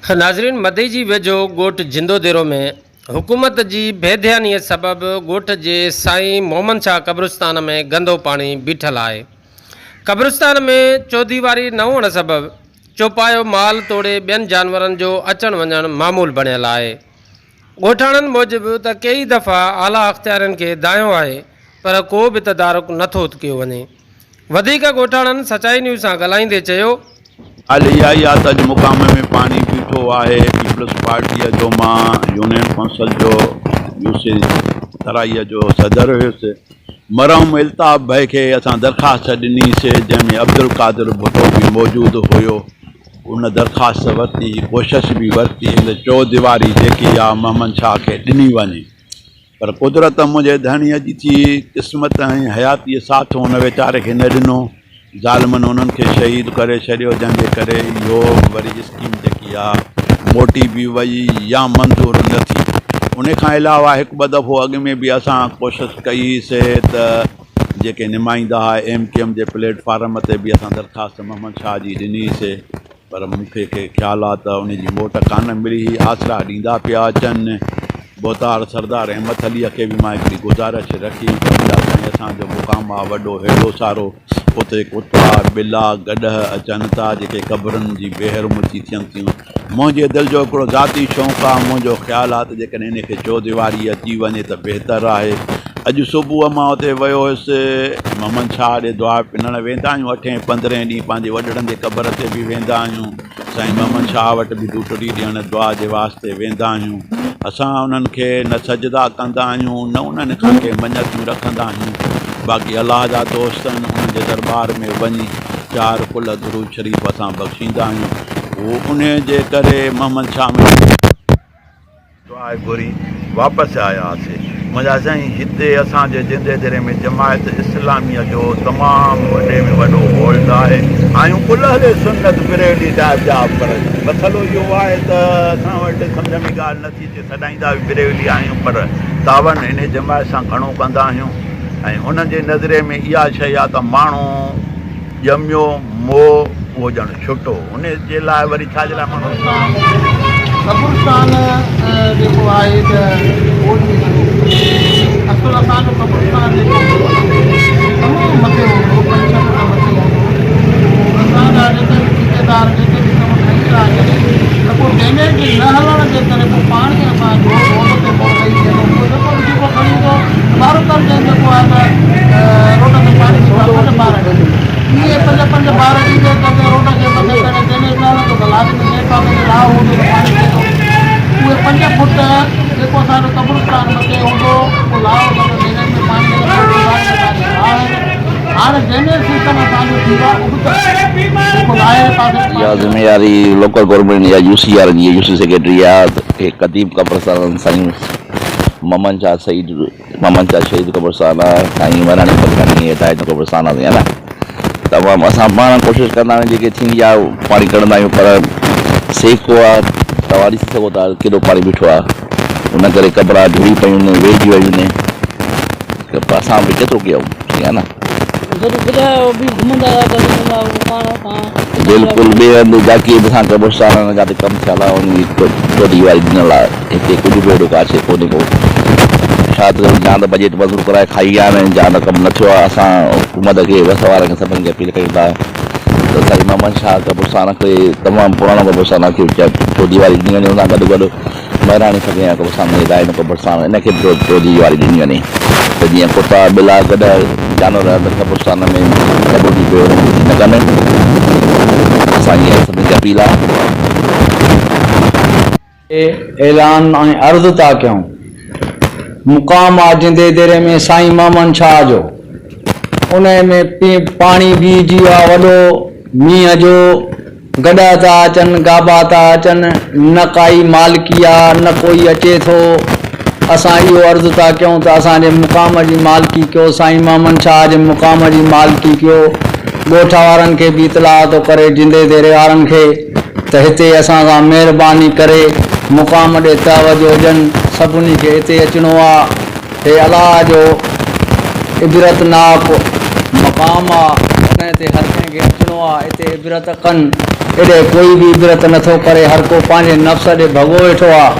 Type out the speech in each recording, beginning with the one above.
नाज़रीन, मदई जी वेझो ॻोठ जिंदोदेरो में हुकूमत जी बेध्यानीअ सबबि ॻोठ जे साईं मोहम्मद शाह क़ब्रिस्तान में गंदो पाणी बीठल आहे। क़ब्रिस्तान में चौधीवारी न हुअण सबबि चौपायो माल तोड़े ॿियनि जानवरनि जो अचणु वञणु मामूल बणियल आहे। ॻोठाणनि मूजिबि त कई दफ़ा आला अख़्तियारनि खे दायो आहे, पर को बि तदारुक नथो कयो वञे। वधीक ॻोठाणनि सचाई न्यूज़ सां ॻाल्हाईंदे चयो, हाल इहा ई आहे त अॼु मुक़ाम में पाणी बीठो आहे। पीपल्स पार्टीअ जो मां यूनियन काउंसिल जो यूसी तराईअ जो सदर हुयुसि। मरहूम इल्ताफ़ भाई खे असां दरख़्वास्त ॾिनीसीं, जंहिंमें अब्दुल कादिर भुट्टो बि मौजूदु हुयो। उन दरख़्वास्त वरिती, कोशिशि बि वरिती त चौदीवारी जेकी आहे मोहम्मद शाह खे ॾिनी वञे, पर कुदरत मुंहिंजे धणीअ जी थी क़िस्मत ऐं हयातीअ साथ उन वीचारे खे न ॾिनो। ज़ालिमनि उन्हनि खे शहीद करे छॾियो, जंहिंजे करे इहो वरी स्कीम जेकी आहे मोटी बि वई या मंज़ूर न थी। उन खां अलावा हिकु ॿ दफ़ो अॻु में बि असां कोशिशि कईसीं त जेके नुमाइंदा MKM जे प्लेटफार्म ते बि असां दरख़्वास्त मोहम्मद शाह जी ॾिनीसीं, पर मूंखे ख़्यालु आहे त उन जी मोट कान मिली। आसरा ॾींदा पिया अचनि। बोतार सरदार अहमद अलीअ खे बि मां हिकिड़ी गुज़ारिश रखी, साईं असांजो मुक़ाम आहे वॾो हेॾो सारो, उते कुता ॿिला गॾह अचनि था जेके क़बरुनि जी बेहरमती थियनि थियूं। मुंहिंजे दिलि जो हिकिड़ो ज़ाती शौक़ु आहे, मुंहिंजो ख़्यालु आहे त जेकॾहिं इनखे चौदीवारी अची वञे त बहितरु आहे। अॼु सुबुह मां उते वियो हुयुसि, मोहम्मद शाह ॾे दुआ पिनणु वेंदा आहियूं। 8-15 ॾींहं पंहिंजे वॾड़नि जे क़बर ते बि वेंदा आहियूं। साईं मोहम्मद शाह वटि बि दूटड़ी ॾियणु दुआ जे वास्ते वेंदा आहियूं। असां उन्हनि खे न सजदा कंदा आहियूं, न उन्हनि खां के मञतूं रखंदा आहियूं। बाक़ी अलाह जा दोस्त आहिनि, उन्हनि जे दरबार में वञी 4 कुल दुरूद शरीफ़ असां बख़्शींदा आहियूं। उहो उन जे करे मोहम्मद शाह में दुआ घुरी वापसि आयासीं। मुंहिंजा साईं, हिते असांजे जिंदे में जमायत इस्लामिया जो तमामु वॾे में वॾो होल्ड आहे। आहियूं कुल सुन्नत बिरेली टाइप जा, पर मसइलो इहो आहे त असां वटि सम्झ में ॻाल्हि नथी अचे। सदाईंदा बि बिरेली आहियूं, पर तावन इन जमायत सां घणो कंदा आहियूं। ऐं उन्हनि जे नज़रे में इहा शइ आहे त माण्हू ॼमियो मोह उहो ॼण छुटो। उन जे लाइ वरी छा जे लाइ माण्हू क़ब्रिस्तान जेको आहे त असुलु असांजो क़ब्रिस्तान जेको तमामु मथे हूंदो, 5 फुट मथे हूंदो। असांजा जेके बि ठेकेदार जेके बि कमु कई था अचनि, त पोइ जंहिंजे खे न हलण जे करे पोइ पाण खे असां रोड ते पोइ ॾेई छॾूं। जेको बि जेको खणी ईंदो ॿार कर जेको आहे त रोड ते पाणी 5 ॿार इहे 5 ॿार ॾींदे कंदे रोड जे मथे करे जंहिंजे न हलंदो त लाज़मी जंहिं पासे ते लाह हूंदो त पाणी ॾींदो। उहे 5 फुट जेको असांजो क़ब्रिस्तान मथे हूंदो, उहो लाह हूंदो जंहिंजे में पाणी हाणे जंहिंजे सिस्टम असांजो थी वियो आहे। इहा ज़िम्मेदारी लोकल गवर्नमेंट या UC वारनि जी, UC सेक्रेटरी आहे। क़दीम क़ब्रिस्तान साईं मोहम्मद शाह शहीद क़ब्रिस्तान आहे। साईं वराणी पटकानी हिदायत क़ब्रिस्तान आहे न। तमामु असां पाण कोशिशि कंदा आहियूं, जेके थींदी आहे पाणी कढंदा आहियूं, पर सेको आहे। तव्हां ॾिसी सघो था केॾो पाणी बीठो आहे, उन करे क़बरा ढुड़ी पियूं आहिनि, वेहिजी वियूं आहिनि। असां बि केतिरो कयूं, ठीकु आहे न। बिल्कुलु ॿिए हंधि जाकी असां क़ब्रिस्तान जिते कमु थियल आहे उन जी चौधीवारी ॾिनल आहे। हिते कुझु बि अहिड़ो का शइ कोन्हे को। छा त या त बजट मंज़ूर कराए खाई आहिनि, या त कमु न थियो आहे। असां हुकूमत खे बस वारनि खे सभिनि खे अपील कयूं था त साईं मोहम्मद शाह क़ब्रिस्तान खे, तमामु पुराणो क़ब्रिस्तान खे चौधीवारी ॾिनी वञे। उन सां गॾु महिराणी सघे क़ब्रिस्तान हिदायत क़ब्रिस्तान इन खे बि चौधीवारी ॾिनी वञे, त जीअं कुता ॿिला गॾु जानवर क़ब्रिस्तान में क़ब्र जी बेहरमती न कनि। असांजी सभिनी खे अपील आहे। ऐलान ऐं अर्ज़ु था कयूं, मुक़ाम आहे जिंदे में साईं मोहम्मद शाह जो। उन में पाणी बीहजी वियो आहे वॾो, मींहं जो गॾा था अचनि, गाबा था अचनि, न काई मालिकी आहे, न कोई अचे थो। असां इहो अर्ज़ु था कयूं त असांजे मुक़ाम जी मालिकी कयो, साईं मोहम्मद शाह जे मुक़ाम जी मालिकी कयो। ॻोठ वारनि खे बि इतलाह थो करे, जिंदे देरे वारनि खे, त हिते असां सां महिरबानी करे मुक़ाम ॾे तवजो ॾियनि। सभिनी खे हिते अचिणो आहे। हे अलाह जो इबरतनाक मक़ाम आहे, उन ते हर कंहिंखे अचिणो आहे। हिते इबरत कनि। एॾे कोई बि इबरत नथो करे, हर को पंहिंजे नफ़्स ॾे भॻो वेठो आहे,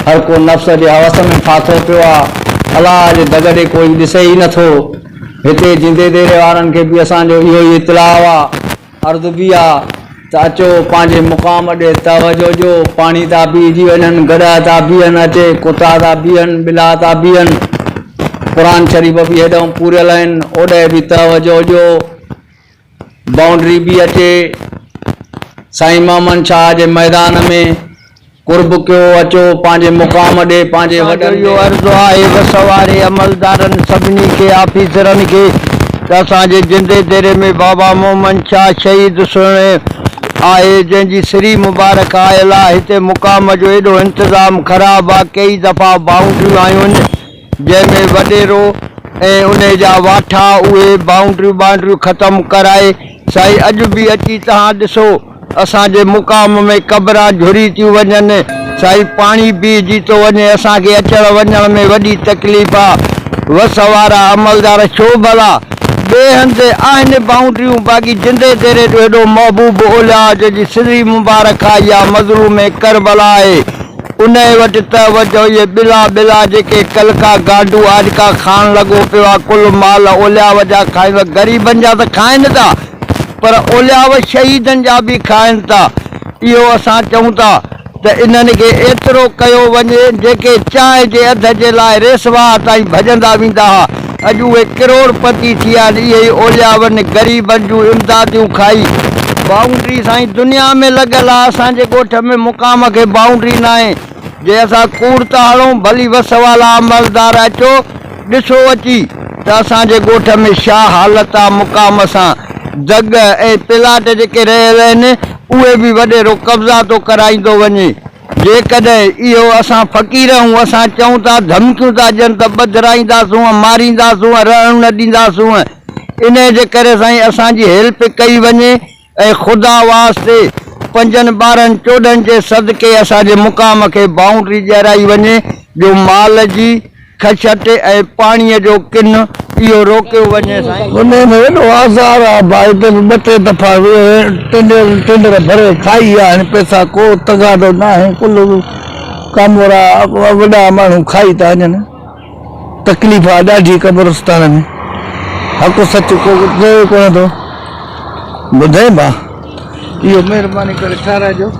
हर को नफ़्स जे हवस में फाथो पियो आहे, अलाह जे दग ॾे कोई ॾिसे ई नथो। हिते जिंदे देरे वारनि खे बि असांजो इहो ई इतलाउ आहे, अर्ज़ु बि आहे त अचो पंहिंजे मुक़ाम ॾे तवजो ॾियो। पाणी था बीहजी वञनि, गॾा था बीहनि, अचे कुता था बीहनि, बिला था बीहनि, क़ुरान शरीफ़ बि हेॾो पूरियल आहिनि, ओॾे बि तवजो ॾियो। बाउंड्री बि अचे साईं मोहम्मद शाह जे मैदान में कुर्ब कयो, अचो पंहिंजे मुक़ाम ॾे, पंहिंजे वॾनि इहो अर्ज़ु आहे बस वारे अमलदारनि सभिनी खे, ऑफिसरनि खे, त असांजे जिंदे देरे में बाबा मोहम्मद शाह शहीद सुहिणे आहे, जंहिंजी श्री मुबारक आयल आहे। हिते मुक़ाम जो एॾो इंतज़ाम ख़राबु आहे, कई दफ़ा बाउंड्रियूं आयूं आहिनि जंहिंमें वॾेरो ऐं उन जा वाठा उहे बाउंड्रियूं ख़तमु कराए। साईं अॼु बि अची तव्हां ॾिसो असांजे मुक़ाम में क़बरां झुरी थियूं वञनि, साईं पाणी बीहजी थो वञे, असांखे अचण वञण में वॾी तकलीफ़ आहे। वस वारा अमलदार छो भला, ॿिए हंधि आहिनि बाउंड्रियूं, बाक़ी जिंदे तेरे जो हेॾो महबूब ओलिया जंहिंजी श्री मुबारक आई आहे, मज़लूम करबला आहे, उन वटि तवजो। इहे बिला जेके कलका गांडू आजका खाइण लॻो पियो आहे, कुल माल ओलिया जा खाइनि, ग़रीबनि जा त खाइनि था पर ओलियाव शहीदनि जा बि खाइनि था। इहो असां चऊं था त इन्हनि खे एतिरो कयो वञे, जेके चांहि जे अध जे लाइ रेसवा ताईं भॼंदा वेंदा हुआ, अॼु उहे करोड़पति थी विया आहिनि। इहे ओलियावनि ग़रीबनि जूं इमदादियूं खाई। बाउंड्री साईं दुनिया में लॻियल आहे, असांजे ॻोठ में मुक़ाम खे बाउंड्री न आहे। जे असां कूड़ था हलूं, भली वस वाला अमलदार अचो ॾिसो अची त असांजे ॻोठ में छा हालत आहे। मुक़ाम सां जग ऐं प्लाट जेके रहियल आहिनि उहे बि वॾेरो कब्ज़ा थो कराईंदो वञे। जेकॾहिं इहो असां फ़क़ीर आहियूं, असां चऊं था धमकियूं था ॾियनि त ॿधराईंदासूं, मारींदासूं, रहण न ॾींदासूं। इन जे करे साईं असांजी हेल्प कई वञे ऐं ख़ुदा वास्ते 5-12 14 जे सदके असांजे मुक़ाम खे बाउंड्री ॾियाराई वञे, जो माल जी खछट ऐं पाणीअ जो किन इहो रोकियो वञे। साईं उन में एॾो आज़ार आहे भाई, त 2-3 दफ़ा टेंडर भरे खाई आहे, पैसा को तगादो न आहे, कुल कामोरा वॾा माण्हू खाई था वञनि। तकलीफ़ आहे ॾाढी कब्रिस्तान में, हक़ सच को चयो कोन थो ॿुधे भाउ। इहो महिरबानी करे ठाराइजो।